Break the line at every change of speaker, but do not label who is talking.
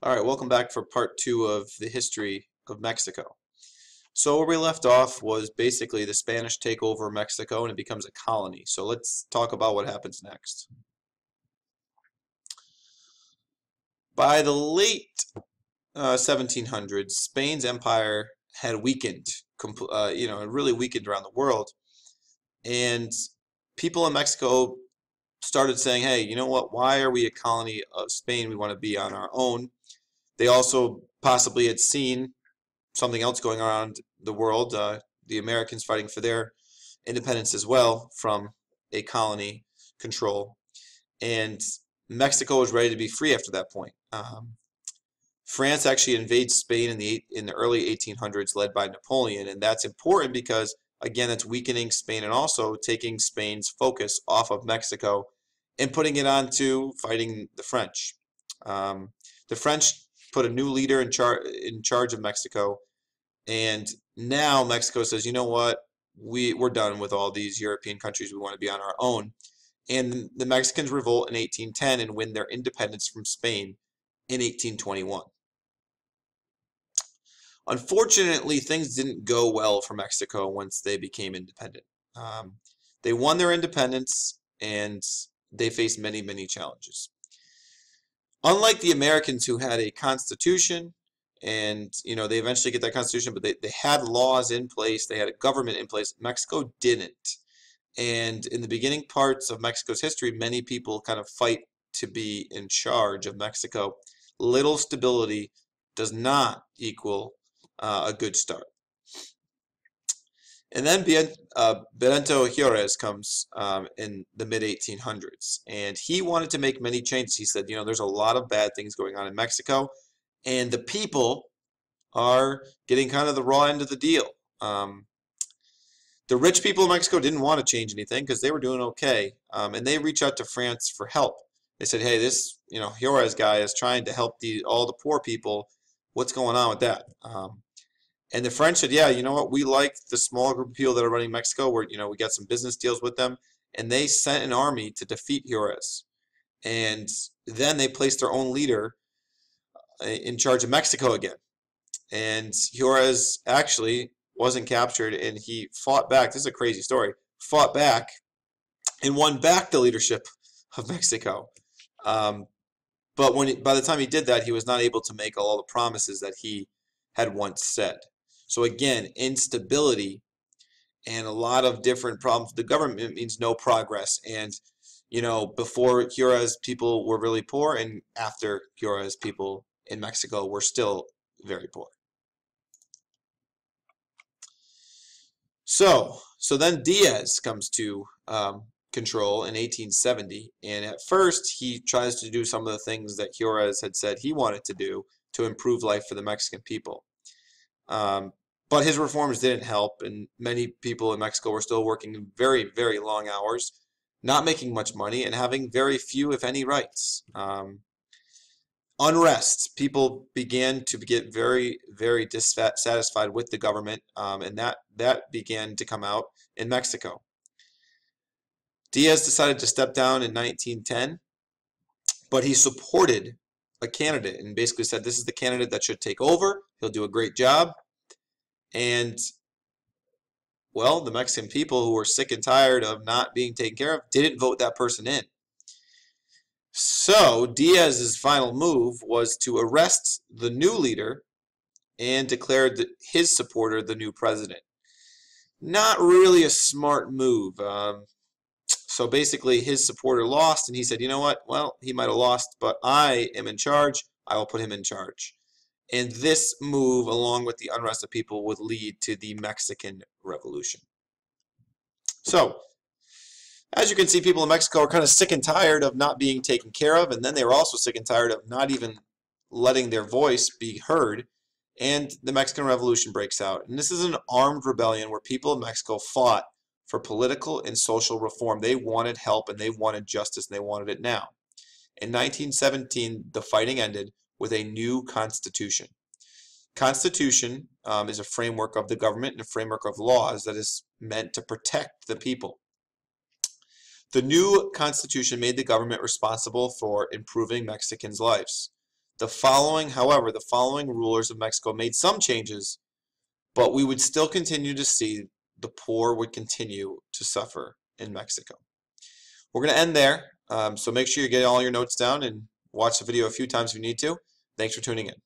All right, welcome back for part two of the history of Mexico. So where we left off was basically the Spanish take over Mexico and it becomes a colony. So let's talk about what happens next. By the late 1700s, Spain's empire had weakened, it really weakened around the world, and people in Mexico started saying, "Hey, you know what? Why are we a colony of Spain? We want to be on our own." They also possibly had seen something else going around the world, the Americans fighting for their independence as well from a colony control. And Mexico was ready to be free after that point. France actually invades Spain in the early 1800s, led by Napoleon, and that's important because again, it's weakening Spain and also taking Spain's focus off of Mexico and putting it onto fighting the French. The French put a new leader in charge of Mexico, and now Mexico says, you know what, we're done with all these European countries. We want to be on our own. And the Mexicans revolt in 1810 and win their independence from Spain in 1821. Unfortunately, things didn't go well for Mexico once they became independent. Um, they won their independence and they faced many, many challenges. Unlike the Americans who had a constitution, and they eventually get that constitution, but they had laws in place, they had a government in place. Mexico didn't. And in the beginning parts of Mexico's history, many people kind of fight to be in charge of Mexico. Little stability does not equal a good start. And then Benito Juarez comes in the mid-1800s, and he wanted to make many changes. He said, there's a lot of bad things going on in Mexico, and the people are getting kind of the raw end of the deal. The rich people of Mexico didn't want to change anything because they were doing okay, and they reached out to France for help. They said, "Hey, this Juarez guy is trying to help all the poor people. What's going on with that?" And the French said, "Yeah, you know what? We like the small group of people that are running Mexico. We got some business deals with them." And they sent an army to defeat Juarez. And then they placed their own leader in charge of Mexico again. And Juarez actually wasn't captured, and he fought back. This is a crazy story. Fought back and won back the leadership of Mexico. Um, but by the time he did that, he was not able to make all the promises that he had once said. So again, instability and a lot of different problems. The government means no progress. And, before Juarez, people were really poor, and after Juarez, people in Mexico were still very poor. So then Diaz comes to control in 1870, and at first he tries to do some of the things that Juarez had said he wanted to do to improve life for the Mexican people. Um, but his reforms didn't help, and many people in Mexico were still working very, very long hours, not making much money, and having very few, if any, rights. Unrest. People began to get very, very dissatisfied with the government, and that began to come out in Mexico. Diaz decided to step down in 1910, but he supported a candidate and basically said, "This is the candidate that should take over. He'll do a great job." And well, the Mexican people who were sick and tired of not being taken care of didn't vote that person in. So Diaz's final move was to arrest the new leader and declare his supporter the new president. Not really a smart move. So basically, his supporter lost, and he said, "You know what? Well, he might have lost, but I am in charge. I will put him in charge." And this move, along with the unrest of people, would lead to the Mexican Revolution. So, as you can see, people in Mexico are kind of sick and tired of not being taken care of, and then they were also sick and tired of not even letting their voice be heard, and the Mexican Revolution breaks out. And this is an armed rebellion where people of Mexico fought for political and social reform. They wanted help, and they wanted justice, and they wanted it now. In 1917, the fighting ended with a new constitution. Constitution is a framework of the government and a framework of laws that is meant to protect the people. The new constitution made the government responsible for improving Mexicans' lives. However, the following rulers of Mexico made some changes, but we would still continue to see the poor would continue to suffer in Mexico. We're going to end there, so make sure you get all your notes down and watch the video a few times if you need to. Thanks for tuning in.